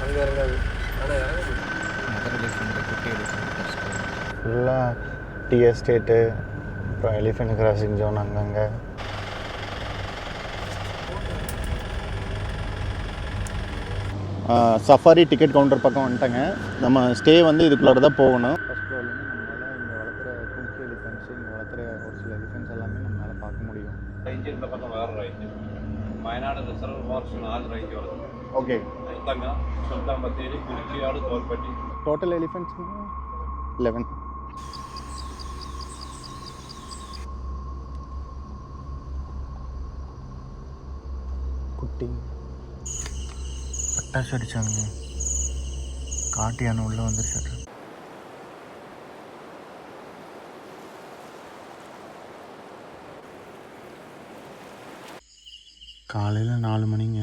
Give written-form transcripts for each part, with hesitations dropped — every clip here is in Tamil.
அங்கே இறங்காது. ஆனால் இறங்க முடியும். மதர் எலிஃபெண்ட்டு குட்டி எலிஃபெண்ட் ஃபுல்லாக டீ எஸ்டேட்டு, அப்புறம் எலிஃபெண்ட் கிராசிங் ஜோன் அங்கங்கே. சஃபாரி டிக்கெட் கவுண்டர் பக்கம் வந்துட்டேங்க. நம்ம ஸ்டே வந்து இதுக்குள்ளார தான் போகணும். ஃபர்ஸ்ட் ஃப்ளோர்லேருந்து நம்மளால் இங்கே வளர்க்குற கும்கி எலிஃபெண்ட்ஸு, இங்கே வளர்க்குற ஒரு சில எலிஃபெண்ட்ஸ் எல்லாமே நம்மளால் பார்க்க முடியும். റേഞ്ച് പക്കം വേറെ range Wayanad reserve forest 4 range വരുന്നത്. ஓகே. ഐത്തങ്ങ, സുൽത്താൻ ബത്തേരി, കുരിക്കിയാട്, തോൽപ്പട്ടി. Total elephants 11. குட்டி பட்டாசு அடித்தாங்க. காட்டு யானை உள்ளே வந்துருச்சு. காலையில் 4 மணிங்க.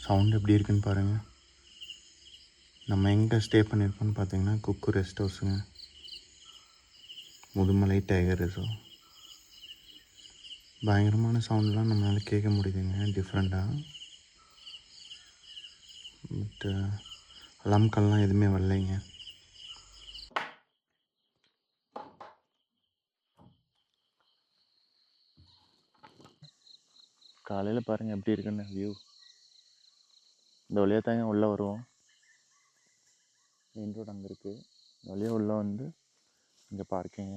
சவுண்ட் எப்படி இருக்குன்னு பாருங்கள். நம்ம எங்கே ஸ்டே பண்ணியிருக்கோன்னு பார்த்தீங்கன்னா குக்கு ரெஸ்ட் ஹவுஸுங்க, முதுமலை டைகர் ரிசர்வ். பயங்கரமான சவுண்ட்லாம் நம்மளால் கேட்க முடியுதுங்க டிஃப்ரெண்ட்டாக. பட் அலாம்கல்லாம் எதுவுமே வரலைங்க. காலையில் பாருங்கள் எப்படி இருக்குன்னு வியூ. இந்த வழியாக தாங்க உள்ளே வருவோம். மெயின் ரோடு அங்கே இருக்குது. இந்த வழியாக உள்ளே வந்து இங்கே பார்க்கிங்க.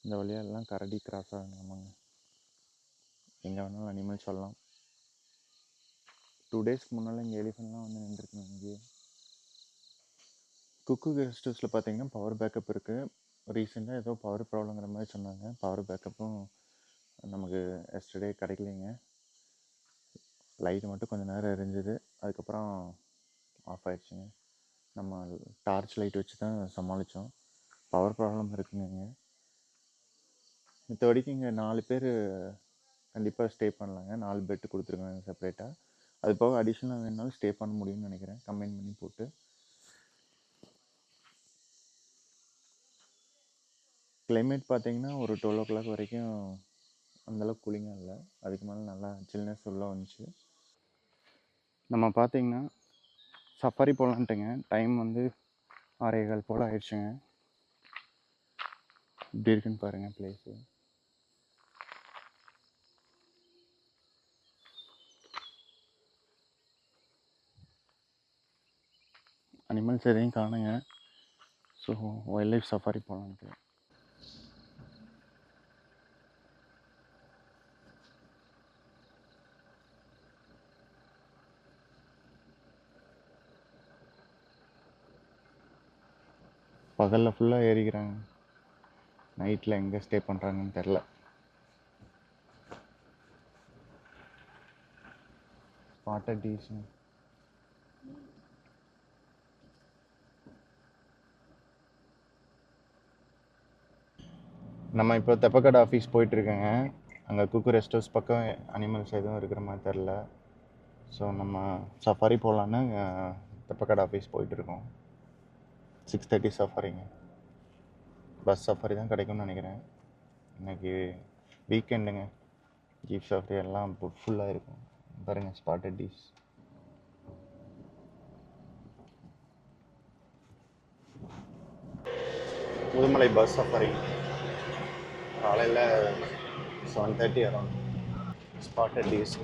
இந்த வழியாக எல்லாம் கரடி கிராஸ் ஆகணுமாங்க. எங்கே வேணாலும் அனிமல் சொல்லலாம். 2 டேஸ்க்கு முன்னால் இங்கே எலிஃபெண்ட்லாம் வந்து நின்றுருக்குங்க. இங்கேயே குக்கு கெஸ்ட் ஹவுஸில் பார்த்தீங்கன்னா பவர் பேக்கப் இருக்குது. ரீசெண்டாக ஏதோ பவர் ப்ராப்ளங்கிற மாதிரி சொன்னாங்க. பவர் பேக்கப்பும் நமக்கு எஸ்டர்டே கிடைக்கலைங்க. லைட் மட்டும் கொஞ்சம் நேரம் எரிஞ்சுது, அதுக்கப்புறம் ஆஃப் ஆயிடுச்சுங்க. நம்ம டார்ச் லைட் வச்சு தான் சமாளித்தோம். பவர் ப்ராப்ளம் இருக்குங்க. மித்தபடிக்கு இங்கே 4 பேர் கண்டிப்பாக ஸ்டே பண்ணலாங்க. 4 பெட்டு கொடுத்துருக்காங்க செப்பரேட்டாக. அது போக அடிஷ்னலாக வேணுனாலும் ஸ்டே பண்ண முடியும்னு நினைக்கிறேன், கம்பைன் பண்ணி போட்டு. கிளைமேட் பார்த்தீங்கன்னா ஒரு 12 o'clock வரைக்கும் அந்தளவுக்கு கூலிங்காக இல்லை. அதுக்கு மேலே நல்லா சில்னஸ் உள்ளே வந்துச்சு. நம்ம பார்த்தீங்கன்னா சஃபாரி போகலான்ட்டுங்க. டைம் வந்து 6:15 போல் ஆயிடுச்சுங்க. இப்படி இருக்குன்னு பாருங்கள் பிளேஸு. அனிமல்ஸ் எதையும் காணுங்க. ஸோ வைல்ட் லைஃப் சஃபாரி போகலான்ட்டு. பகலில் ஃபுல்லாக ஏறிக்கிறாங்க, நைட்டில் எங்கே ஸ்டே பண்ணுறாங்கன்னு தெரில. ஸ்பாட்டட் டீஸ்ங்க. நம்ம இப்போ தெப்பக்காடு ஆஃபீஸ் போயிட்டுருக்கேங்க. அங்கே குக்கு ரெஸ்ட் ஹவுஸ் பக்கம் அனிமல்ஸ் எதுவும் இருக்கிற மாதிரி தெரில. ஸோ நம்ம சஃபாரி போகலான்னு தெப்பக்காடு ஆஃபீஸ் போயிட்டுருக்கோம். 6:30 சஃபாரிங்க. பஸ் சஃபாரி தான் கிடைக்கும்னு நினைக்கிறேன். இன்றைக்கி வீக்கெண்டுங்க. ஜீப் சஃபாரி எல்லாம் ஃபுல்லாக இருக்கும். பாருங்கள் spotted deers. Mudumalai bus safari காலையில் 7:30 அரௌண்ட். Spotted tease.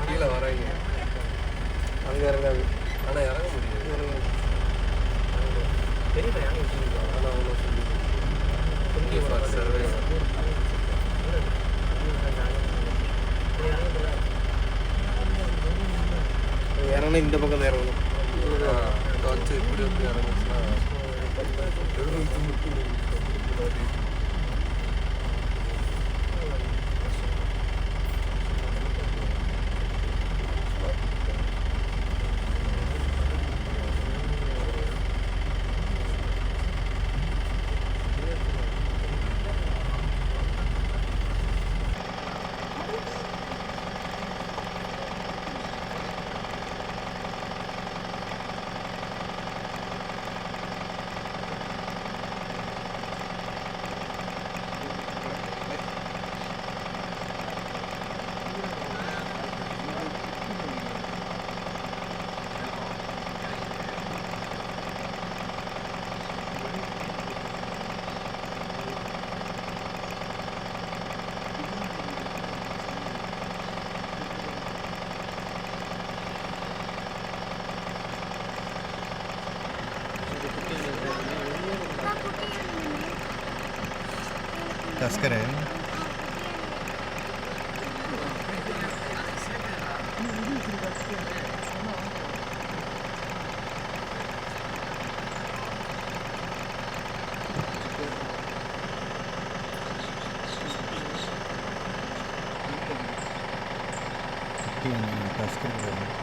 கீழே வராங்க, அங்கே இறங்காது. ஆனால் இறங்க முடியாது. தெரியல யாரும் சொல்லிடுவாங்க. ஆனால் அவ்வளோ சொல்லி சர்வே இறங்கணும். இந்த பக்கம் தான் இறங்கணும். வச்சு இப்படி வந்து இறங்குச்சுன்னா टस्कर है टस्कर है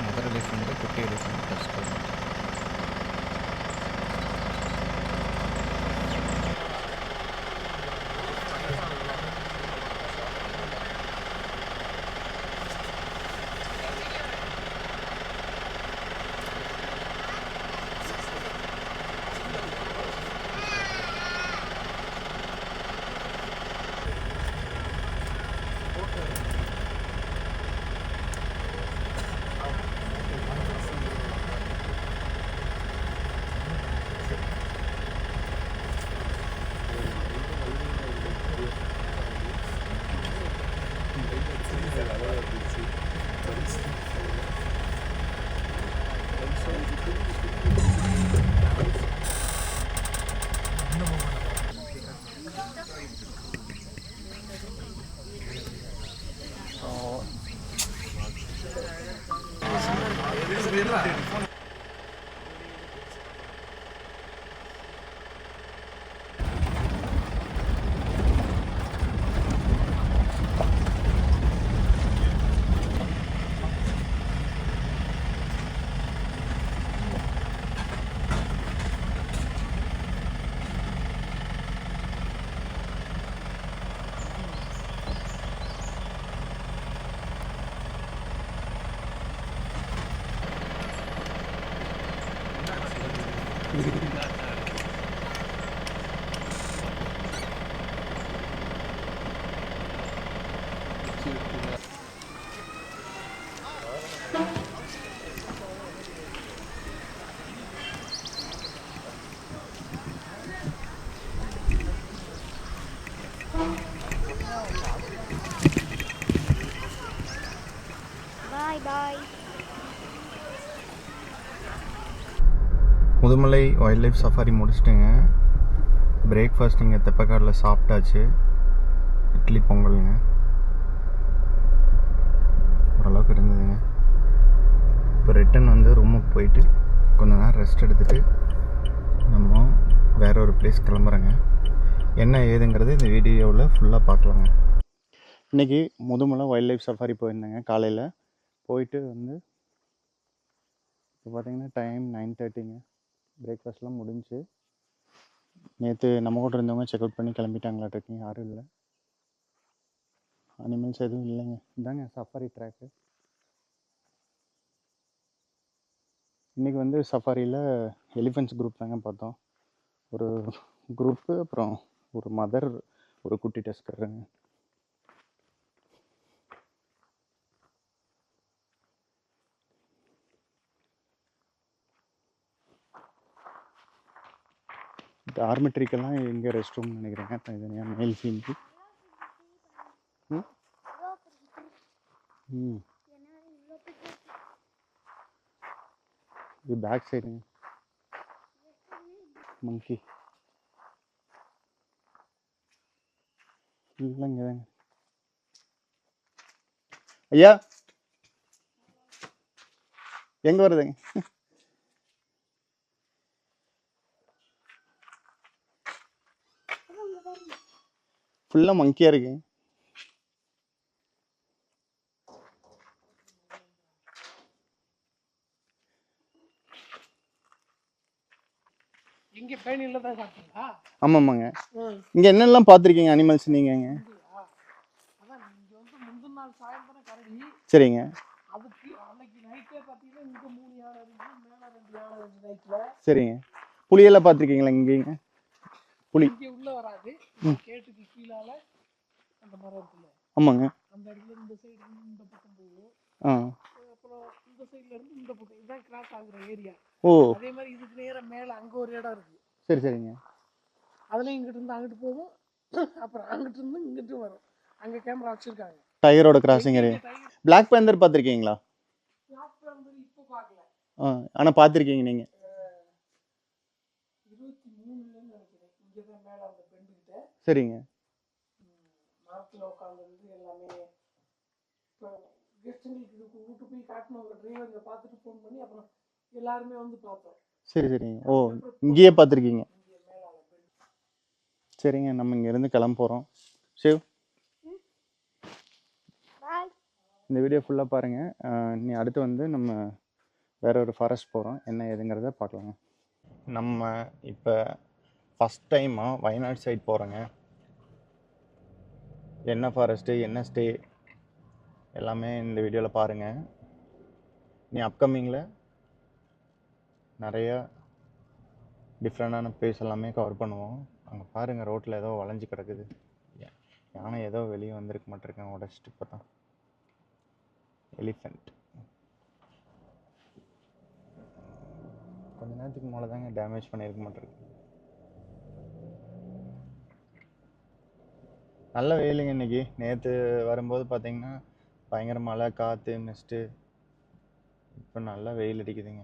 मदर एलिफेंट कुटी elephant tusker Bye bye. Mudumalai wild life safari முடிச்சிட்டுங்க. பிரேக்ஃபாஸ்ட் இங்கே தெப்பக்காடில் சாப்பிட்டாச்சு. இட்லி பொங்கலுங்க ஓரளவுக்கு இருந்ததுங்க. இப்போ ரிட்டன் வந்து ரூமுக்கு போயிட்டு கொஞ்ச நேரம் ரெஸ்ட் எடுத்துகிட்டு நம்ம வேற ஒரு பிளேஸ் கிளம்புறேங்க. என்ன ஏதுங்கிறது இந்த வீடியோவில் ஃபுல்லாக பார்க்கலாங்க. இன்றைக்கி முதுமலை வைல்ட் லைஃப் சஃபாரி போயிருந்தேங்க. காலையில் போயிட்டு வந்து இப்போ பார்த்தீங்கன்னா டைம் 9:30ங்க. பிரேக்ஃபாஸ்ட்லாம் முடிஞ்சு நேற்று நம்ம கூட இருந்தவங்க செக் அவுட் பண்ணி கிளம்பிட்டாங்களாட்டிருக்கீங்க. யாரும் இல்லை, அனிமல்ஸ் எதுவும் இல்லைங்க. இதாங்க சஃபாரி ட்ராக்கு. இன்றைக்கி வந்து சஃபாரியில் எலிஃபென்ட்ஸ் குரூப் தாங்க பார்த்தோம். ஒரு குரூப்பு, அப்புறம் ஒரு மதர், ஒரு குட்டி டஸ்கருங்க. டார்மெட்ரிக்கெல்லாம் எங்கே ரெஸ்ட் ரூம் நினைக்கிறேங்க, தனித்தனியாக மேல் ஃபீல்டு. இது பேக் சைடுங்க, மங்கி இல்லைங்க தாங்க. ஐயா எங்கே வருதுங்க? ஃபுல்லாக மங்கியாக இருக்குங்க. இங்கே பேனியில் தான் சாப்பிட்டீங்களா? ஆமாம்மாங்க. இங்கே என்னெல்லாம் பார்த்துருக்கீங்க அனிமல்ஸ் நீங்கங்க? அதான் இங்கே வந்து முந்தின நாள் சாயந்தரம் கரடி. சரிங்க. அதுக்கு அன்னைக்கு நைட்டே பார்த்தீங்கன்னா இங்கே 3 யானை இருந்துச்சு, மேலே 2 யானை இருந்துச்சு நைட்டில். சரிங்க. புளியெல்லாம் பார்த்துருக்கீங்களா இங்கேங்க? புலி இங்கே உள்ளே வராது, கேட்டுக்கு கீழால அந்த மரம் இருக்குல்ல, ஆமாங்க. அந்த இடத்துல இந்த சைடு இந்த பக்கம் போகும். அப்புறம் இந்த சைட்ல இருந்து இந்த பக்கம் இதுதான் கிராஸ் ஆகுற ஏரியா. ஓ, அதே மாதிரி இதுக்கு நேரம் மேலே அங்கே ஒரு இடம் இருக்கு. சரி சரிங்க. அதுல இங்கிட்டு இருந்து அங்கிட்டு போகும், அப்புறம் அங்கிட்டு இருந்து இங்கிட்டு வரும். அங்கே கேமரா வச்சிருக்காங்க. டைகரோட கிராசிங் ஏரியா. பிளாக் பேந்தர் பார்த்துருக்கீங்களா? இப்போ பார்க்கல. ஆனால் பார்த்துருக்கீங்க நீங்கள்? 23ல நினைக்கிறேன். இங்கே தான் மேலே அந்த பெண்டுக்கிட்ட சரிங்க. மரத்தில் உட்காந்துருந்து எல்லாமே. இப்போ கெஸ்ட்டுங்களுக்கு இதுக்கு வீட்டு போய் காட்டணும், டிரைவர் இங்கே பார்த்துட்டு ஃபோன் பண்ணி அப்புறம் எல்லாருமே வந்து பார்த்தோம். சரி சரிங்க. ஓ, இங்கேயே பார்த்துருக்கீங்க. சரிங்க, நம்ம இங்கேருந்து கிளம்ப போகிறோம். சிவ், இந்த வீடியோ ஃபுல்லாக பாருங்கள். நீ அடுத்து வந்து நம்ம வேற ஒரு ஃபாரஸ்ட் போகிறோம், என்ன ஏதுங்கிறத பார்க்கலாங்க. நம்ம இப்போ ஃபஸ்ட் டைமாக வயநாடு சைட் போகிறோங்க. என்ன ஃபாரஸ்ட்டு, என்ன ஸ்டே எல்லாமே இந்த வீடியோவில் பாருங்கள். நீ அப்கமிங்கில் நிறையா டிஃப்ரெண்டான ப்ளேஸ் எல்லாமே கவர் பண்ணுவோம். அங்கே பாருங்கள், ரோட்டில் ஏதோ வளைஞ்சு கிடக்குது. யானை ஏதோ வெளியே வந்திருக்க மாட்டிருக்கேன், உடச்சிட்டு இப்போ தான். எலிஃபெண்ட் கொஞ்ச நேரத்துக்கு மேலே தாங்க டேமேஜ் பண்ணியிருக்க மாட்டிருக்கு. நல்ல வெயிலுங்க இன்றைக்கி. நேற்று வரும்போது பார்த்திங்கன்னா பயங்கர மழை, காற்று, மிஸ்ட்டு. இப்போ நல்லா வெயில் அடிக்குதுங்க.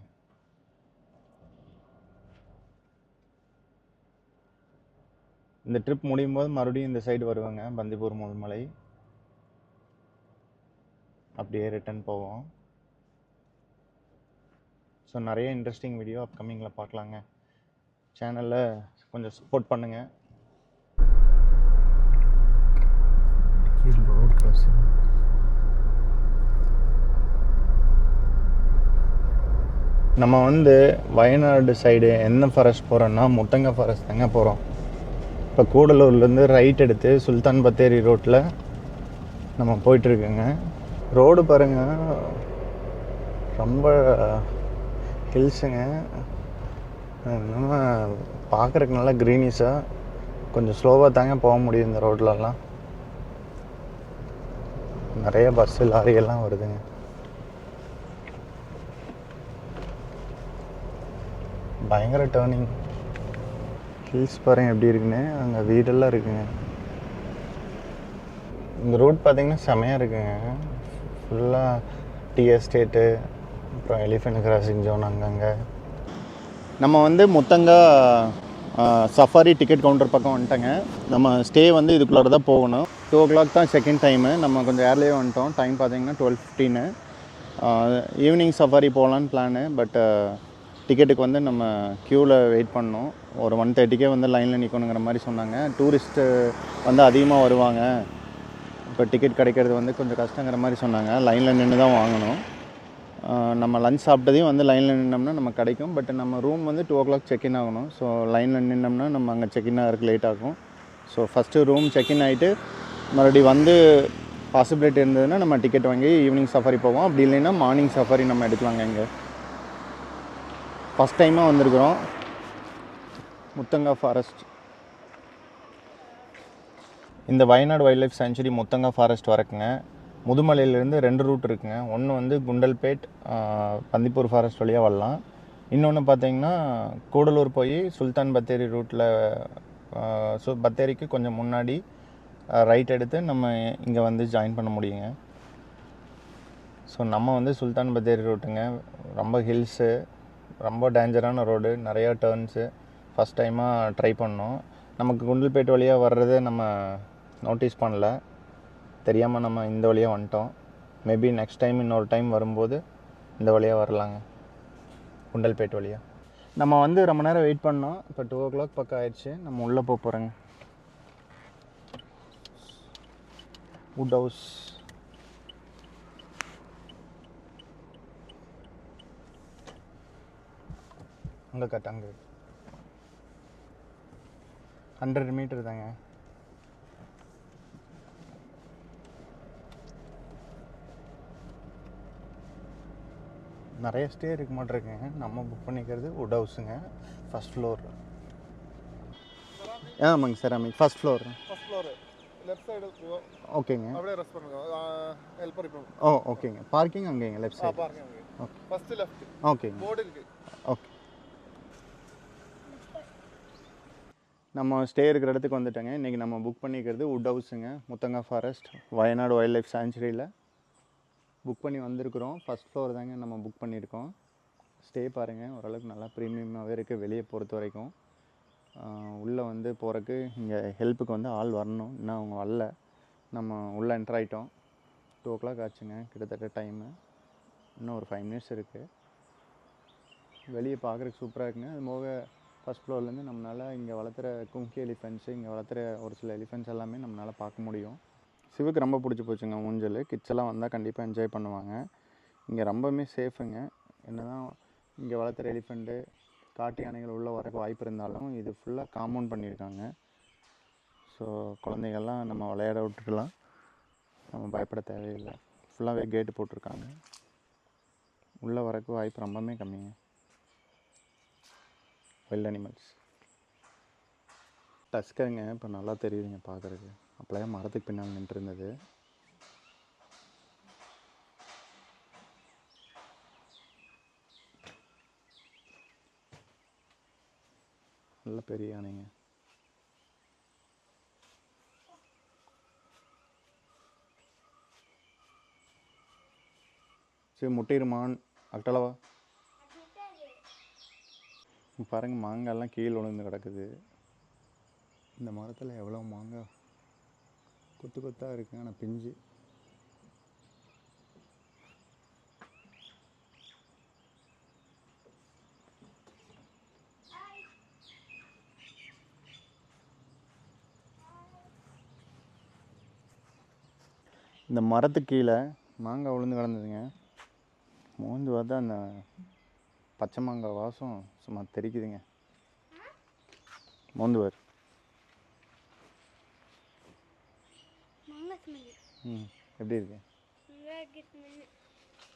இந்த ட்ரிப் முடியும் போது மறுபடியும் இந்த சைடு வருவாங்க, பந்திப்பூர் முதுமலை. அப்படியே ரிட்டன் போவோம். ஸோ நிறைய இன்ட்ரெஸ்டிங் வீடியோ அப்கமிங்கில் பார்க்கலாங்க. சேனலில் கொஞ்சம் சப்போர்ட் பண்ணுங்கள். நம்ம வந்து வயநாடு சைடு என்ன ஃபாரஸ்ட் போகிறோன்னா முத்தங்க ஃபாரஸ்ட் தாங்க போகிறோம். இப்போ கூடலூர்லேருந்து ரைட் எடுத்து சுல்தான் பத்தேரி ரோட்டில் நம்ம போயிட்டுருக்கோங்க. ரோடு பாருங்கள், ரொம்ப ஹில்ஸுங்க. நம்ம பார்க்குறதுக்கு நல்லா க்ரீனிஷாக, கொஞ்சம் ஸ்லோவாக தாங்க போக முடியும் இந்த ரோட்லலாம். நிறைய பஸ்ஸு லாரியெல்லாம் வருதுங்க. பயங்கர டேர்னிங். ஹில்ஸ் பாருங்க எப்படி இருக்குன்னு, அங்கே வீடெல்லாம் இருக்குங்க. இந்த ரோட் பார்த்திங்கன்னா செமையாக இருக்குங்க. ஃபுல்லாக டீ எஸ்டேட்டு, அப்புறம் எலிஃபெண்ட் கிராசிங் ஜோன் அங்கங்கே. நம்ம வந்து முத்தங்கா சஃபாரி டிக்கெட் கவுண்டர் பக்கம் வந்துட்டோங்க. நம்ம ஸ்டே வந்து இதுக்குள்ளார தான் போகணும். 2 o'clock தான் செகண்ட் டைமு. நம்ம கொஞ்சம் ஏர்லியே வந்துட்டோம். டைம் பார்த்திங்கன்னா 12:15. ஈவினிங் சஃபாரி போகலான்னு பிளானு. பட் டிக்கெட்டுக்கு வந்து நம்ம க்யூவில் வெயிட் பண்ணோம். ஒரு 1:30க்கே வந்து லைனில் நிற்கணுங்கிற மாதிரி சொன்னாங்க. டூரிஸ்ட்டு வந்து அதிகமாக வருவாங்க, இப்போ டிக்கெட் கிடைக்கிறது வந்து கொஞ்சம் கஷ்டங்கிற மாதிரி சொன்னாங்க. லைனில் நின்று தான் வாங்கணும். நம்ம லஞ்ச் சாப்பிட்டதையும் வந்து லைனில் நின்னோம்னா நம்ம கிடைக்கும். பட் நம்ம ரூம் வந்து 2 o'clock செக்இன் ஆகணும். ஸோ லைனில் நின்னோம்னா நம்ம அங்கே செக்இன் ஆகிறதுக்கு லேட் ஆகும். ஸோ ஃபஸ்ட்டு ரூம் செக்இன் ஆகிட்டு மறுபடியும் வந்து பாசிபிலிட்டி இருந்ததுன்னா நம்ம டிக்கெட் வாங்கி ஈவினிங் சஃபாரி போவோம். அப்படி இல்லைன்னா மார்னிங் சஃபாரி நம்ம எடுக்கலாங்க. இங்கே ஃபஸ்ட் டைமாக வந்திருக்கிறோம் முத்தங்கா ஃபாரஸ்ட். இந்த Wayanad wild life sanctuary Muthanga forest வரக்குங்க முதுமலையிலேருந்து 2 ரூட் இருக்குங்க. ஒன்று வந்து குண்டல்பேட் பந்திப்பூர் ஃபாரஸ்ட் வழியாக வரலாம். இன்னொன்று பார்த்தீங்கன்னா கூடலூர் போய் சுல்தான் பத்தேரி ரூட்டில் பத்தேரிக்கு கொஞ்சம் முன்னாடி ரைட் எடுத்து நம்ம இங்கே வந்து ஜாயின் பண்ண முடியுங்க. ஸோ நம்ம வந்து சுல்தான் பத்தேரி ரூட்டுங்க. ரொம்ப ஹில்ஸு, ரொம்ப டேஞ்சரான ரோடு, நிறையா டேர்ன்ஸு. ஃபஸ்ட் டைமாக ட்ரை பண்ணோம். நமக்கு குண்டல்பேட் வழியாக வர்றது நம்ம நோட்டீஸ் பண்ணல, தெரியாமல் நம்ம இந்த வழியாக வந்துட்டோம். மேபி நெக்ஸ்ட் டைம் இன்னொரு டைம் வரும்போது இந்த வழியாக வரலாங்க, குண்டல்பேட் வழியாக. நம்ம வந்து ரொம்ப நேரம் வெயிட் பண்ணோம். இப்போ 2 o'clock பக்கம் ஆயிடுச்சு. நம்ம உள்ளே போகிறோங்க. Would house. அங்கே அங்கே 100 மீட்டர் தாங்க. நிறைய ஸ்டே இருக்க மாட்டிருக்குங்க. நம்ம புக் பண்ணிக்கிறது வுட் ஹவுஸுங்க, ஃபஸ்ட் ஃப்ளோர். ஆமாங்க சார், ஆமாங்க ஃபஸ்ட் ஃப்ளோர். லெஃப்ட் சைடு ஓகேங்க. அப்படியே ரெஸ்ட் பண்ணுங்க. ஹெல்ப்பர் இப்போ. ஓகேங்க. பார்க்கிங் அங்கேங்க லெஃப்ட் சைடு. பார்க்கிங் அங்கே. ஓகே. First left. ஓகேங்க. போர்டு இருக்கு. ஓகே. நம்ம ஸ்டே இருக்கிற இடத்துக்கு வந்துட்டோங்க. இன்றைக்கி நம்ம புக் பண்ணிக்கிறது வுட் ஹவுஸுங்க, Muthanga forest, Wayanad wild life சாங்சுரியில் புக் பண்ணி வந்திருக்கிறோம். ஃபஸ்ட் ஃப்ளோர் தாங்க நம்ம புக் பண்ணியிருக்கோம். ஸ்டே பாருங்கள், ஓரளவுக்கு நல்லா ப்ரீமியமாகவே இருக்குது வெளியே பொறுத்த வரைக்கும். உள்ளே வந்து போகிறக்கு இங்கே ஹெல்ப்புக்கு வந்து ஆள் வரணும். இன்னும் அவங்க வரல. நம்ம உள்ளே என்ட்ரு ஆகிட்டோம். 2 o'clock ஆச்சுங்க கிட்டத்தட்ட டைமு. இன்னும் ஒரு 5 minutes இருக்குது. வெளியே பார்க்குறதுக்கு சூப்பராக இருக்குங்க. அது போக ஃபஸ்ட் ஃப்ளோர்லேருந்து நம்மளால் இங்கே வளர்த்துற குங்கி எலிஃபென்ட்ஸு, இங்கே வளர்த்துற ஒரு சில எலிஃபென்ட்ஸ் எல்லாமே நம்மளால் பார்க்க முடியும். சிவுக்கு ரொம்ப பிடிச்சி போச்சுங்க ஊஞ்சல். கிட்ஸ் எல்லாம் வந்தால் கண்டிப்பாக என்ஜாய் பண்ணுவாங்க. இங்கே ரொம்பவுமே சேஃபுங்க. என்ன தான் இங்கே வளர்த்துற எலிஃபெண்ட்டு, காட்டு யானைகள் உள்ளே வரக்கு வாய்ப்பு இருந்தாலும் இது ஃபுல்லாக காம்பவுண்ட் பண்ணியிருக்காங்க. ஸோ குழந்தைகள்லாம் நம்ம விளையாட விட்டுக்கலாம், நம்ம பயப்பட தேவையில்லை. ஃபுல்லாகவே கேட்டு போட்டிருக்காங்க. உள்ளே வரக்கு வாய்ப்பு ரொம்பவுமே கம்மிங்க. Wild animals. டஸ்கருங்க இப்போ நல்லா தெரியுதுங்க பார்க்குறதுக்கு. அப்போலாம் மரத்துக்கு பின்னால் நின்று இருந்தது. நல்ல பெரிய யானைங்க. சரி, முட்டைருமான் அக்டலவா பாருங்கள். மாங்காய்லாம் கீழே விழுந்து கிடக்குது. இந்த மரத்தில் எவ்வளோ மாங்காய் கொத்து கொத்தாக இருக்குங்க, ஆனால் பிஞ்சு. இந்த மரத்துக்கு கீழே மாங்காய் விழுந்து கிடந்ததுங்க. மோந்து பார்த்தா அந்த பச்சை மாங்காய் வாசம் சும்மா தெரிக்குதுங்க. மோந்துவார். எப்படி இருக்கு?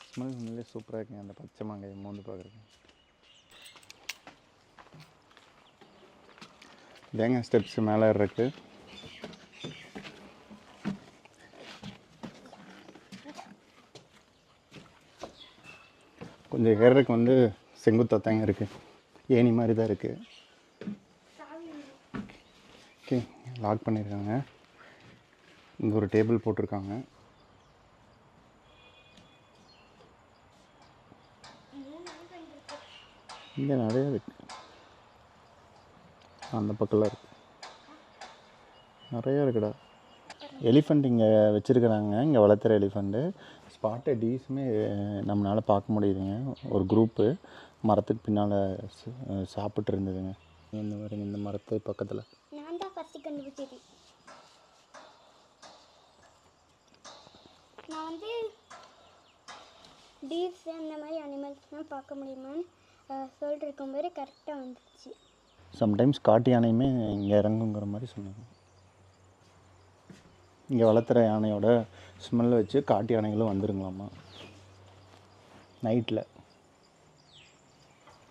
ஸ்மெல்லே சூப்பராக இருக்குங்க. அந்த பச்சை மாங்காயை மோந்து பார்க்குறதுக்கு. தேங்காய் ஸ்டெப்ஸ் மேலே இருக்கு. கொஞ்சம் ஏறதுக்கு வந்து செங்குத்தாக தாங்க இருக்குது. ஏணி மாதிரி தான் இருக்குது. ஓகே, லாக் பண்ணியிருக்காங்க. இங்கே ஒரு டேபிள் போட்டிருக்காங்க. இங்கே நிறைய இருக்கு. அந்த பக்கம்லாம் இருக்கு, நிறையா இருக்குடா. எலிஃபண்ட் இங்கே வச்சுருக்குறாங்க. இங்கே வளர்த்துற எலிஃபண்ட்டு. ஸ்பாட்டை டீஸுமே நம்மளால் பார்க்க முடியுதுங்க. ஒரு குரூப்பு மரத்துக்கு பின்னால் சாப்பிட்டு இருந்ததுங்க. இந்த மாதிரி இந்த மரத்து பக்கத்தில் நான் தான் ஃபஸ்ட்டு கண்டுபிடிச்சது. நான் வந்து டீர்ஸ் அந்த மாதிரி அனிமல்ஸ்லாம் பார்க்க முடியுமான்னு சொல்லிட்டு இருக்கும்போது கரெக்டாக வந்துச்சு. சம்டைம்ஸ் காட்டு யானையுமே இங்கே இறங்குங்கிற மாதிரி சொன்னாங்க. இங்கே வளர்த்துற யானையோட ஸ்மெல்லை வச்சு காட்டு யானைகளும் வந்துருங்களாம்மா நைட்டில்.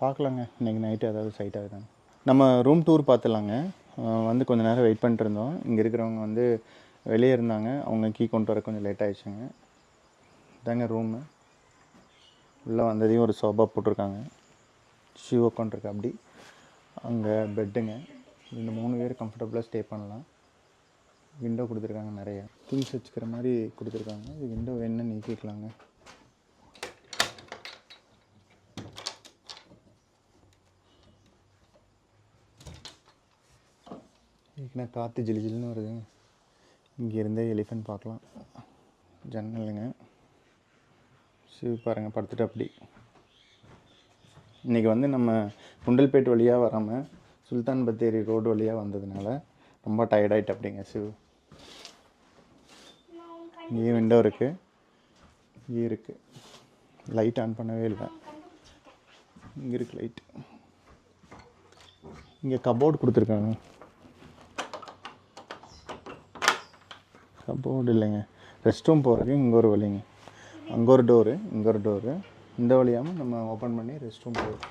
பார்க்கலாங்க இன்றைக்கி நைட்டு ஏதாவது சைட் ஆகுதாங்க. நம்ம ரூம் டூர் பார்த்துலாங்க. வந்து கொஞ்சம் நேரம் வெயிட் பண்ணிட்டு இருந்தோம். இங்கே இருக்கிறவங்க வந்து வெளியே இருந்தாங்க, அவங்க கீ கொண்டு வர கொஞ்சம் லேட் ஆகிடுச்சுங்க. இதாங்க ரூமு. உள்ளே வந்ததையும் ஒரு சோபா போட்டிருக்காங்க, ஷூ உட்காந்துருக்கு. அப்படி அங்கே பெட்டுங்க. இந்த 3 பேர் கம்ஃபர்டபுளாக ஸ்டே பண்ணலாம். விண்டோ கொடுத்துருக்காங்க, நிறைய திங்ஸ் வச்சுக்கிற மாதிரி கொடுத்துருக்காங்க. இது விண்டோ வேணும்னு நீக்கிக்கலாங்க. ஏற்கனவே காற்று ஜிலி ஜில்லுன்னு வருதுங்க. இங்கேருந்தே எலிஃபென்ட் பார்க்கலாம். ஜன்னலுங்க. சிவ பாருங்கள் படுத்துட்டு. அப்படி இன்றைக்கி வந்து நம்ம குண்டல்பேட் வழியாக வராமல் சுல்தான் பத்தேரி ரோடு வழியாக வந்ததுனால ரொம்ப டயர்டாயிட்டு. அப்படிங்க சிவ். இங்கே விண்டோ இருக்குது, இங்கே இருக்குது. லைட் ஆன் பண்ணவே இல்லை. இங்கே இருக்குது லைட். இங்கே கபோர்டு கொடுத்துருக்காங்க. கபோர்டு இல்லைங்க, ரெஸ்ட் ரூம் போகிறதுக்கு இங்கே ஒரு வழிங்க. அங்கே ஒரு டோரு, இங்கே ஒரு டோரு. இந்த வழியாமல் நம்ம ஓப்பன் பண்ணி ரெஸ்ட் ரூம் போகிறோம்.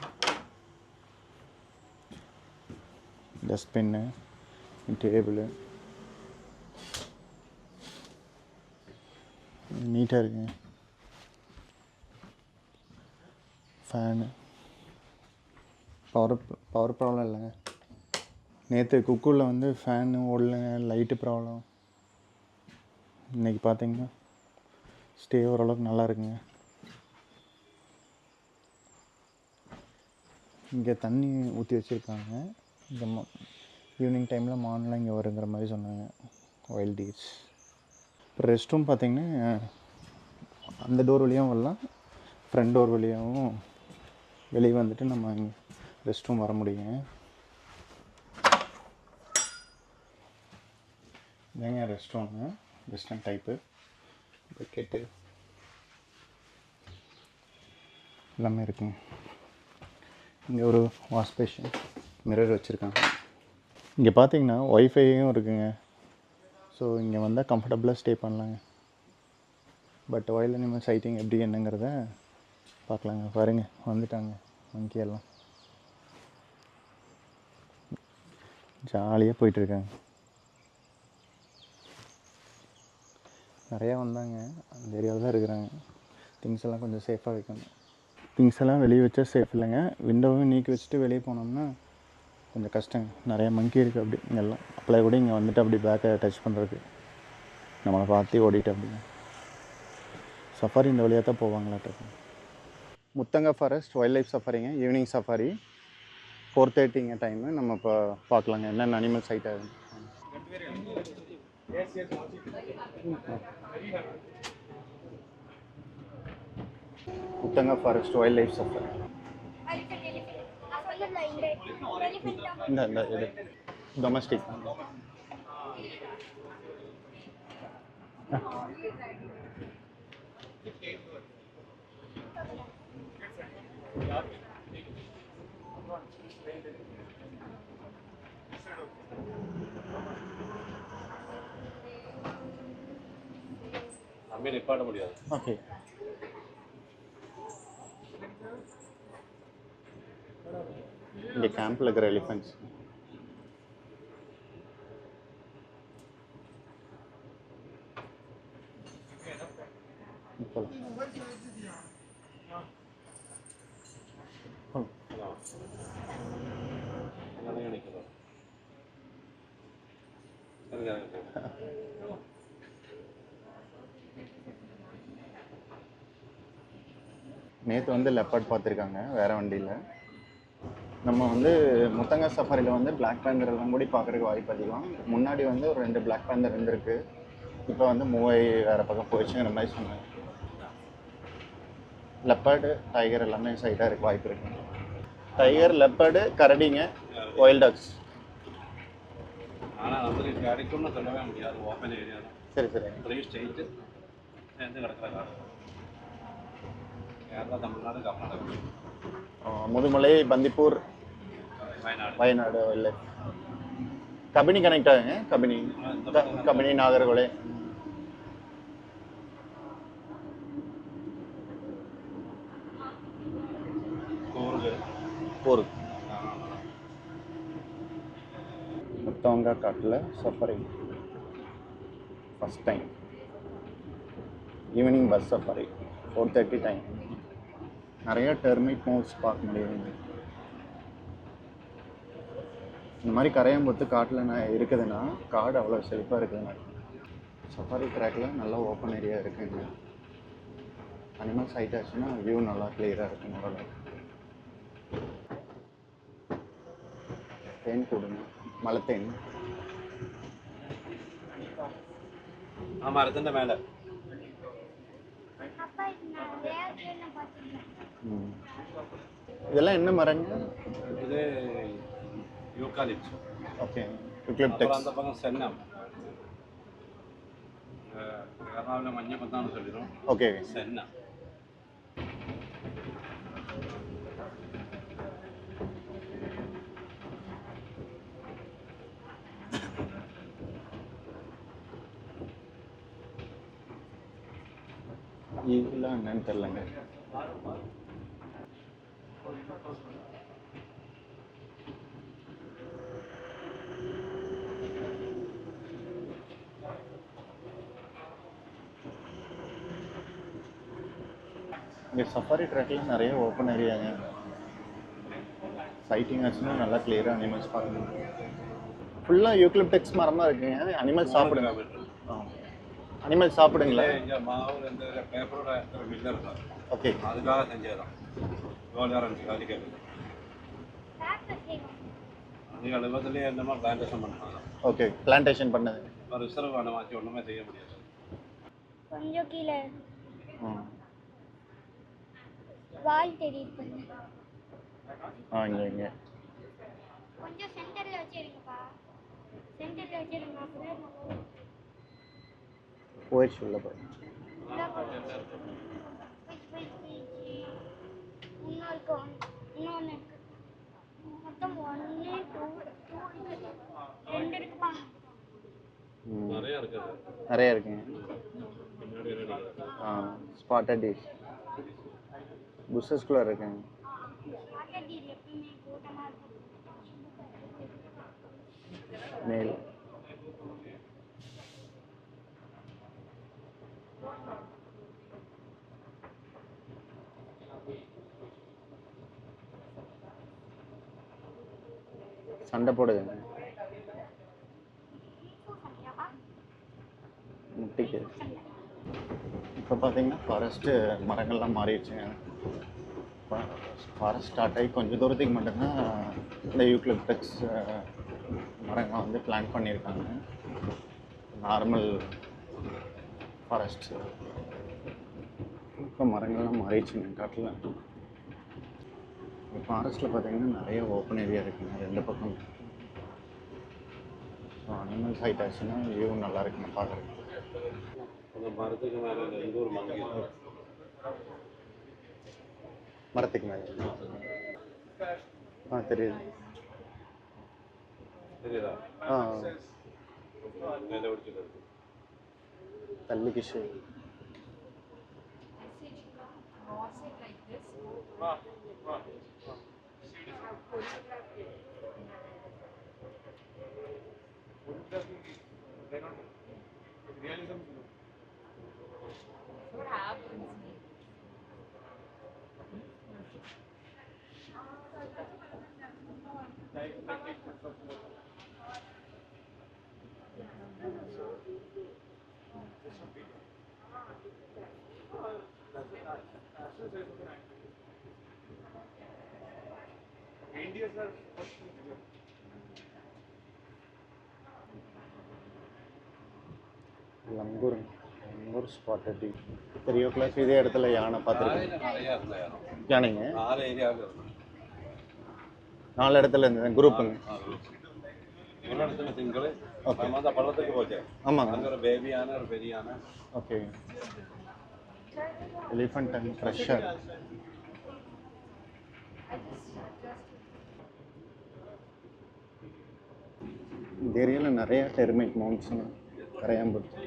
டஸ்ட்பின்னு, டேபிளு நீட்டாக இருக்குங்க. ஃபேனு. பவர் ப்ராப்ளம் இல்லைங்க. நேற்று குக்கூரில் வந்து ஃபேனு ஓடலைங்க, லைட்டு ப்ராப்ளம். இன்றைக்கி பார்த்தீங்கன்னா ஸ்டே ஓரளவுக்கு நல்லா இருக்குங்க. இங்கே தண்ணி ஊற்றி வச்சுருக்காங்க. இந்த ஈவினிங் டைமில் மான்லாம் இங்கே வருங்கிற மாதிரி சொன்னாங்க, வைல்ட் டீர்ஸ். இப்போ ரெஸ்ட் ரூம் பார்த்திங்கன்னா அந்த டோர் வழியாகவும் வரலாம், ஃப்ரண்ட் டோர் வழியாகவும் வெளியே வந்துட்டு நம்ம ரெஸ்ட் ரூம் வர முடியுங்க. இதாங்க rest room, western type. Bucket எல்லாமே இருக்குங்க. இங்கே ஒரு வாஷ் பேஷன், மிரர் வச்சுருக்காங்க. இங்கே பார்த்தீங்கன்னா ஒய்ஃபையும் இருக்குங்க. ஸோ இங்கே வந்தால் கம்ஃபர்டபுளாக ஸ்டே பண்ணலாங்க. பட் வைல்ட் அனிமல் சைட்டிங் எப்படி என்னங்கிறத பார்க்கலாங்க. பாருங்க வந்துட்டாங்க மங்கி எல்லாம், ஜாலியாக போயிட்டுருக்காங்க. நிறையா வந்தாங்க, அந்த ஏரியாவில் தான் இருக்கிறாங்க. திங்ஸ் எல்லாம் கொஞ்சம் சேஃபாக வைக்கணும். திங்ஸ் எல்லாம் வெளியே வச்சா சேஃப் இல்லைங்க. விண்டோவும் நீக்கி வச்சுட்டு வெளியே போனோம்னா கொஞ்சம் கஷ்டங்க. நிறையா மங்கி இருக்குது. அப்படி இங்கெல்லாம் அப்ளை கூட இங்கே வந்துட்டு அப்படி பேக்கை டச் பண்ணுறதுக்கு நம்மளை பார்த்து ஓடிட்டு. அப்படிங்க சஃபாரி இந்த வழியாக தான் போவாங்களாட்ட. முத்தங்கா ஃபாரஸ்ட் வைல்ட் லைஃப் சஃபாரிங்க. ஈவினிங் சஃபாரி 4:30ங்க டைமு. நம்ம இப்போ பார்க்கலாங்க என்னென்ன அனிமல் சைட் ஆகுது. Muthanga forest wild life safari. இந்த இது டொமஸ்டிக். தம்பி நிப்பாட்ட முடியாது. ஓகே. இங்கே கேம்பில் இருக்கிற எலிஃபென்ட்ஸ். நேற்று வந்து லெப்பர்ட் பார்த்துருக்காங்க வேறு வண்டியில். நம்ம வந்து முத்தங்கா சஃபாரியில் வந்து பிளாக் பேந்தர் எல்லாம் கூட பார்க்குறதுக்கு வாய்ப்பு அதிகம். முன்னாடி வந்து ஒரு 2 பிளாக் பேந்தர் இருந்திருக்கு. இப்போ வந்து மூவாய் வேறு பக்கம் போயிடுச்சுங்கிற மாதிரி சொன்னாங்க. லெப்பர்டு, டைகர் எல்லாமே சைட்டாக இருக்க வாய்ப்பு இருக்குங்க. டைகர், லெப்பர்டு, கரடிங்க, வைல்ட் டாக்ஸ். ஆனால் வந்து கிடைக்கும்னு சொல்லவே முடியாது. ஓப்பன் ஏரியா தான். சரி சரி. 3 ஸ்டேட்டு சேர்ந்து கிடக்கிற காடு. கேரளா, தமிழ்நாடு, கர்நாடகா. முதுமலை, பந்திப்பூர், வயநாடு இல்லை. கபினி கனெக்ட் ஆகுங்க. கபினி, நாகர்கோவில். கூர்கு, போருக்கு முத்தவங்கா காட்டில் safari first time evening bus safari 4:30 time. நிறைய டெர்மைட் மோல்ஸ் பார்க்க முடியுது. இந்த மாதிரி கரையாம்புத்து காட்டில் இருக்குதுன்னா காடு அவ்வளோ செழிப்பாக இருக்குதுன்னா சஃபாரி ட்ராக்கில் நல்லா ஓப்பன் ஏரியா இருக்குங்க. அனிமல்ஸ் ஹைட் ஆச்சுன்னா வியூ நல்லா கிளியராக இருக்கும். ஓரளவு தேன் கூடுங்க, மலைத்தேன். மரத்திൻ്റെ மேலே இதெல்லாம் என்ன மரங்க? இது யூக்காலிப்ஸ். ஓகே, அப்புறம் யூக்லிப்டஸ். அந்த பக்கம் சென்னம். எர்ணாகுளம் மஞ்சப்பத்தான்னு சொல்லிடும். ஓகே, சென்னம். இதெல்லாம் என்னன்னு தெரிலங்க. இங்கே சஃபாரி ட்ராக்கில் நிறைய ஓப்பன் ஏரியாங்க. சைட்டிங் ஆச்சுன்னா நல்லா கிளியராக அனிமல்ஸ் பார்க்கணும். ஃபுல்லாக யூக்லிப்டெக்ஸ் மரமாக இருக்குங்க. அனிமல்ஸ் சாப்பிடுங்க. அனிமல்ஸ் சாப்பிடுங்களா? இங்கே மாவு இந்த பேப்பரோட மில்ல இருக்கும். ஓகே, அதுக்காக செஞ்சதுதான். கோல்டாரன்ஸ் காலிக்கட்டு அது 70லேயே என்னமா பிளான்டேஷன் பண்ணாங்க. ஓகே, பிளான்டேஷன் பண்ணது. இப்போ ரிசர்வ் பண்ண மாற்றி ஒன்றுமே செய்ய முடியாது. கொஞ்சம் கீழே வால் தெரியுது. இங்கே கொஞ்சம் சென்டரில் வச்சிருங்கப்பா. சென்டரில் வச்சிருங்க. அப்புறம் போயிடுச்சு உள்ள போய். இன்னொன்று இருக்கு. மொத்தம் 1 2 2 இருக்குப்பா. நிறைய இருக்குது. நிறைய இருக்குங்க. பின்னாடி ஸ்பாட்டட் டிஷ் புஷஸ்குள்ளே இருக்குங்க. எப்பவுமே கூட்டமாக இருக்கும். மேல் சண்டை போடுதுங்க முட்டிக்கு. இப்போ பார்த்தீங்கன்னா ஃபாரஸ்ட்டு மரங்கள்லாம் மாறிடுச்சுங்க. ஃபாரஸ்ட் ஸ்டார்ட் ஆகி கொஞ்சம் தூரத்துக்கு மட்டும்தான் இந்த யூக்லிப்டஸ் மரங்கள் வந்து பிளான் பண்ணியிருக்காங்க. நார்மல் ஃபாரஸ்ட் இப்போ மரங்கள்லாம் மாறிடுச்சுங்க காட்டில். ஃபாரஸ்ட்டில் பார்த்தீங்கன்னா நிறைய ஓப்பன் ஏரியா இருக்குங்க 2 பக்கம். ஸோ அனிமல்ஸ் ஹைட் ஆச்சுன்னா வியூ நல்லா இருக்குங்க பார்க்குறதுக்கு. அந்த மரத்துக்கு மேலே இந்த ஒரு மங்கி மரத்துக்கு மேலே தெரியுது. தெரியுதா? மேலே பிடிச்சிட்டு தள்ளி Kishu. Langur spotted tea. 3 o'clock இதே இடத்துல யானை பார்த்துருக்கேன். நிறையா இருந்தா யாரும் யானைங்க 4 ஏரியாவில் இருக்கும். 4 இடத்துல இருந்தது குரூப்புங்க. ஒரு இடத்துல சிங்கிள். நம்ம அந்த பள்ளத்துக்கு போச்சு. ஆமாங்க. அங்கே ஒரு பேபி யானை, ஒரு பெரிய யானை. Okay, elephant and crusher. இந்த ஏரியாவில் நிறைய டெர்மைட் மவுண்ட்ஸுங்க கரையாம்புத்து.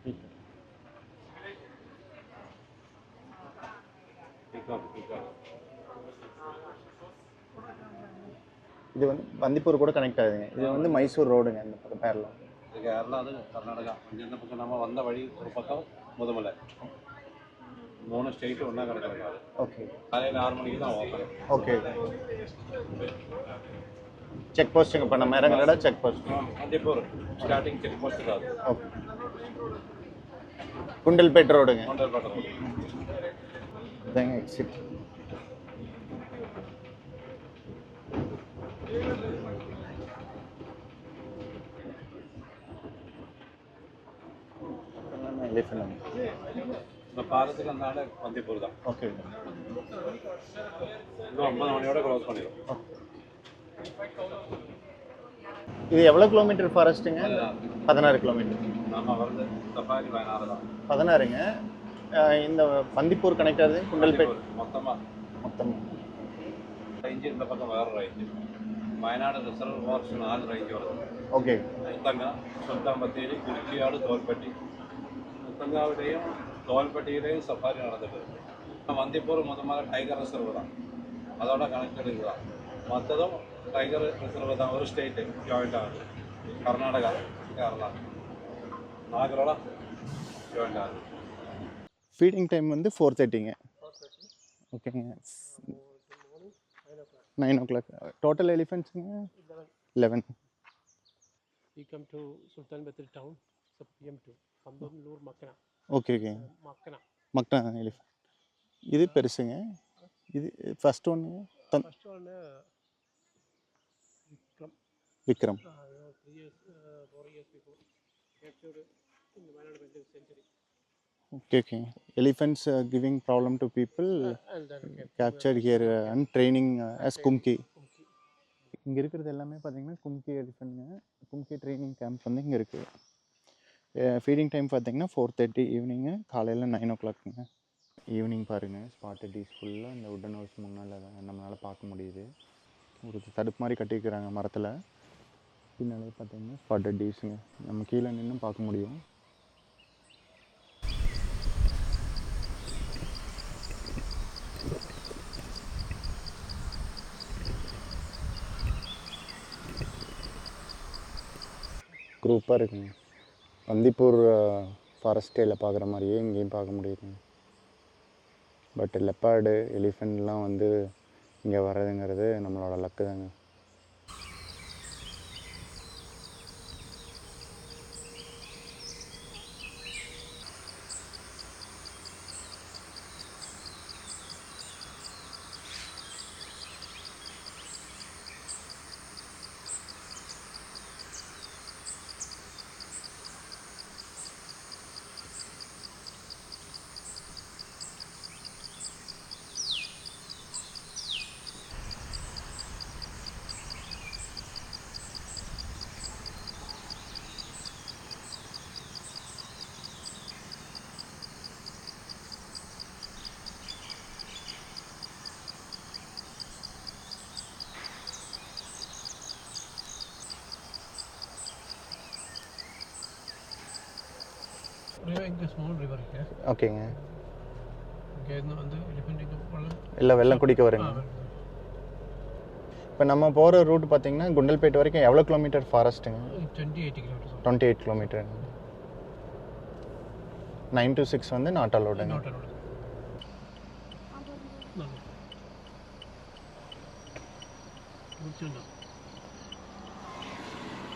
இது வந்து பந்திப்பூர் கூட கனெக்ட் ஆகுதுங்க. இது வந்து மைசூர் ரோடுங்க இந்த பக்கம் பேரல. இது கேரளா, அது கர்நாடகா. இந்த பக்கம் நம்ம வந்த வழி ஒரு பக்கம் முதுமலை. 3 ஸ்டேட்டும் ஒன்றா கிடக்கிறது. ஓகே. காலையில் 6 மணிக்கு தான் ஓப்பன். ஓகே. செக் போஸ்ட்டுங்க இப்போ நம்ம இறங்குறடா check post. Bandipur starting check post தான். ஓகே. குண்டல்பேட் ரோடுங்க. குண்டல்பேட் ரோடு. இதாங்க எக்ஸிட். இந்த பாலத்துக்கு அந்த பந்திப்பூர் தான். ஓகே. இன்னும் 50 மணியோட க்ளோஸ் பண்ணிடும். இது எவ்வளோ கிலோமீட்டர் ஃபாரஸ்ட்டுங்க? 16 கிலோமீட்டர். நம்ம வந்து சஃபாரி 16 தான். 16ங்க. இந்த பந்திப்பூர் கனெக்ட் ஆகுது குண்டல்பேட் மொத்தமாக ரேஞ்சு. இந்த பக்கம் வேறு range. Wayanad reserve forest 4 range വരുന്നത്. ഓക്കെ. മുത്തങ്ങ, സുൽത്താൻ ബത്തേരി, കുരിക്കിയാട്, തോൽപ്പെട്ടി. മുത്തങ്ങാവിലെയും തോൽപ്പെട്ടിയിലെയും സഫാരി നടന്നിട്ടുണ്ട്. വന്ദിപ്പൂർ മുതമല ടൈഗർ റിസർവ് தான். அதோட கனெக்டட் இதுதான். மற்றதும் டைகர் ரிசர்வ் தான். ஒரு ஸ்டேட்டு ஜாயிண்ட் ஆகுது. கர்நாடகா, கேரளா, நாகரோட ஜாயிண்ட் ஆகுது. ஃபீடிங் டைம் வந்து 4:30ங்க. ஓகேங்க. 9 o'clock. Total elephants? 11. We come to Sultan Batter town, so PM2. Kambamlur Makna. Okay, okay. Makna elephant. இது பெருசுங்க. இது first one. First one Vikram. 3 years, 4 years before. Captured in the Wayanad Wildlife Sanctuary. Okay, okay. Elephants giving problem to people. And then Captured here and training as Kumki. இங்கே இருக்கிறது எல்லாமே பார்த்தீங்கன்னா கும்கி எலிஃபெண்ட்டுங்க. கும்கி ட்ரைனிங் கேம்ப் வந்து இங்கே இருக்குது. ஃபீடிங் டைம் பார்த்தீங்கன்னா 4:30 ஈவினிங்கு. காலையில் 9 o'clockங்க. ஈவினிங் பாருங்கள், ஸ்பாட்டட் டீஸ் ஃபுல்லாக இந்த உட்டன் ஹவுஸ் முன்னால் நம்மளால் பார்க்க முடியுது. ஒரு தடுப்பு மாதிரி கட்டியிருக்கிறாங்க மரத்தில். பின்னாலே பார்த்தீங்கன்னா ஸ்பாட்டட் டீஸுங்க. நம்ம கீழே நின்று பார்க்க முடியும். குரூப்பாக இருக்குங்க. பந்திப்பூர் ஃபாரஸ்டேயில் பார்க்குற மாதிரியே இங்கேயும் பார்க்க முடியுதுங்க. பட் லெப்பார்டு, எலிஃபெண்ட்லாம் வந்து இங்கே வர்றதுங்கிறது நம்மளோட லக்கு தாங்க. river, the small river here. ஓகேங்க. இங்கே இருந்து வந்து எலிஃபெண்ட்டுக்கு வெள்ளம் இல்லை வெள்ளம் குடிக்க வருங்க. இப்போ நம்ம போகிற ரூட் பார்த்தீங்கன்னா குண்டல்பேட் வரைக்கும் எவ்வளோ கிலோமீட்டர் ஃபாரஸ்ட்டுங்க? 28 kilometers. 28 கிலோமீட்டர். 9 to 6 வந்து நாட் அலோடுங்க. Not allowed. No. முடிச்சுடலாம்.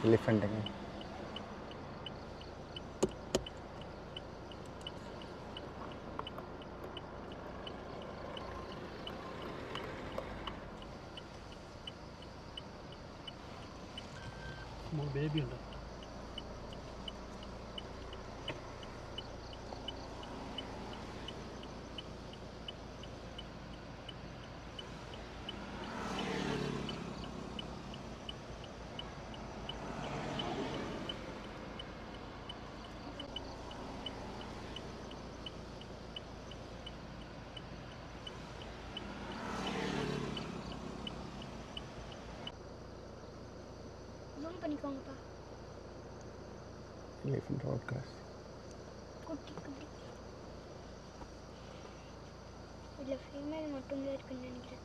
எலிஃபெண்ட்டுங்க. Small baby ഉണ്ട്. ஜூம் பண்ணிக்கோங்கப்பா. Elephant road cross. குட்டி குட்டி. இதில் ஃபீமேல் மட்டும்தான் இருக்குன்னு நினைக்கிறேன்.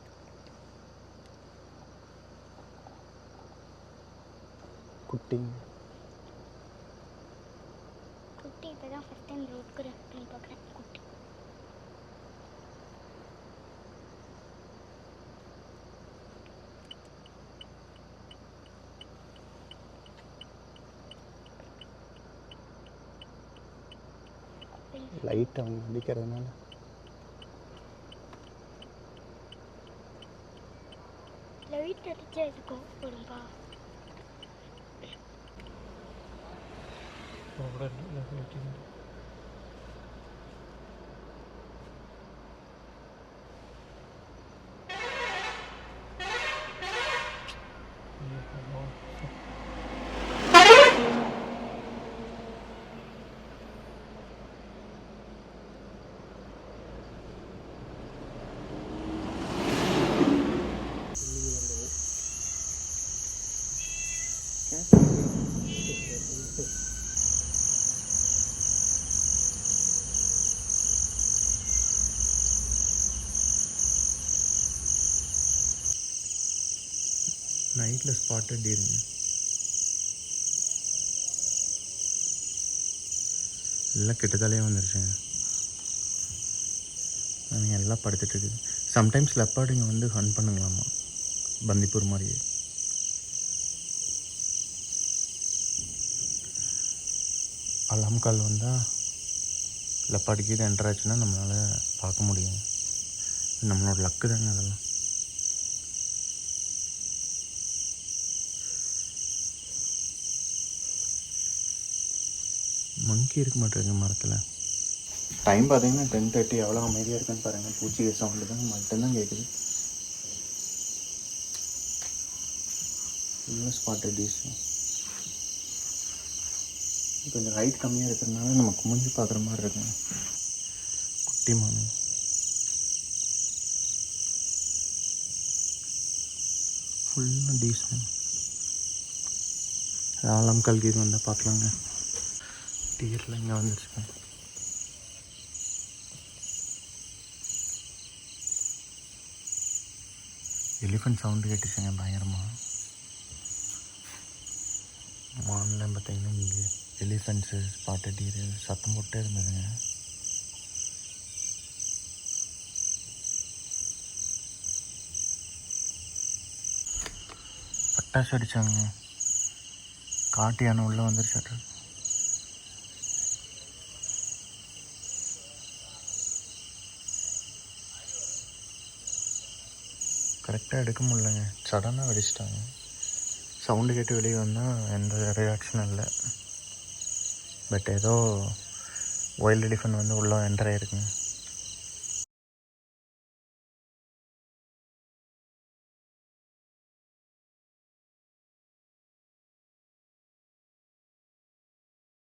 குட்டி குட்டி இப்போ தான் ஃபஸ்ட் டைம் ரோட்க்கு ரன் பண்ணி பார்க்குறேன். குட்டி லைட் அவங்க அடிக்கிறதுனால லைட் அடிச்சா இருக்கும் போடும்பா. நைட்டில் ஸ்பாட்டட் டீருங்க. எல்லாம் கிட்டத்தாலே வந்துருச்சுங்க. அவங்க எல்லாம் படுத்துட்டு இருக்குது. சம்டைம்ஸ் லெப்பார்டுங்க வந்து ஹன் பண்ணுங்களாமா பந்திப்பூர் மாதிரியே. அலாம் கால் வந்தால் லெப்பார்டுக்கு இது என்டர் ஆச்சுன்னா நம்மளால் பார்க்க முடியும். நம்மளோட லக்கு தாங்க அதெல்லாம். மங்கி இருக்க மாட்டேங்க மரத்தில். டைம் பார்த்தீங்கன்னா 10:30. எவ்வளோ அமைதியாக இருக்குன்னு பாருங்கள். பூச்சி சவுண்டு தான் மட்டும்தான் கேட்குது. இன்னும் ஸ்பாட்டட் டீஸ். கொஞ்சம் லைட் கம்மியாக இருக்கிறதுனால நம்ம குமிஞ்சு பார்க்குற மாதிரி இருக்குங்க. குட்டி மாமி ஃபுல்லாக டீஸ். ஆலம் கல்கி இது வந்தால் பார்க்கலாங்க. டீரில் இங்கே வந்துருச்சுங்க. எலிஃபண்ட் சவுண்டு கேட்டுச்சுங்க பயங்கரமாக. மான்லாம் பார்த்தீங்கன்னா இங்கே எலிஃபண்ட்ஸு ஸ்பாட்டட் டீரு சத்தம் போட்டே இருந்ததுங்க. பட்டாசு அடித்தாங்க. காட்டு யானை உள்ளே வந்துருச்சு. கரெக்டாக எடுக்க முடியலங்க. சடனாக வெடிச்சிட்டாங்க. சவுண்டு கேட்டு வெளியே வந்தால் எந்த ரியாக்ஷனும் இல்லை. பட் ஏதோ வைல்டு எலிஃபண்ட் வந்து உள்ளே என்டர் ஆகிருக்குங்க.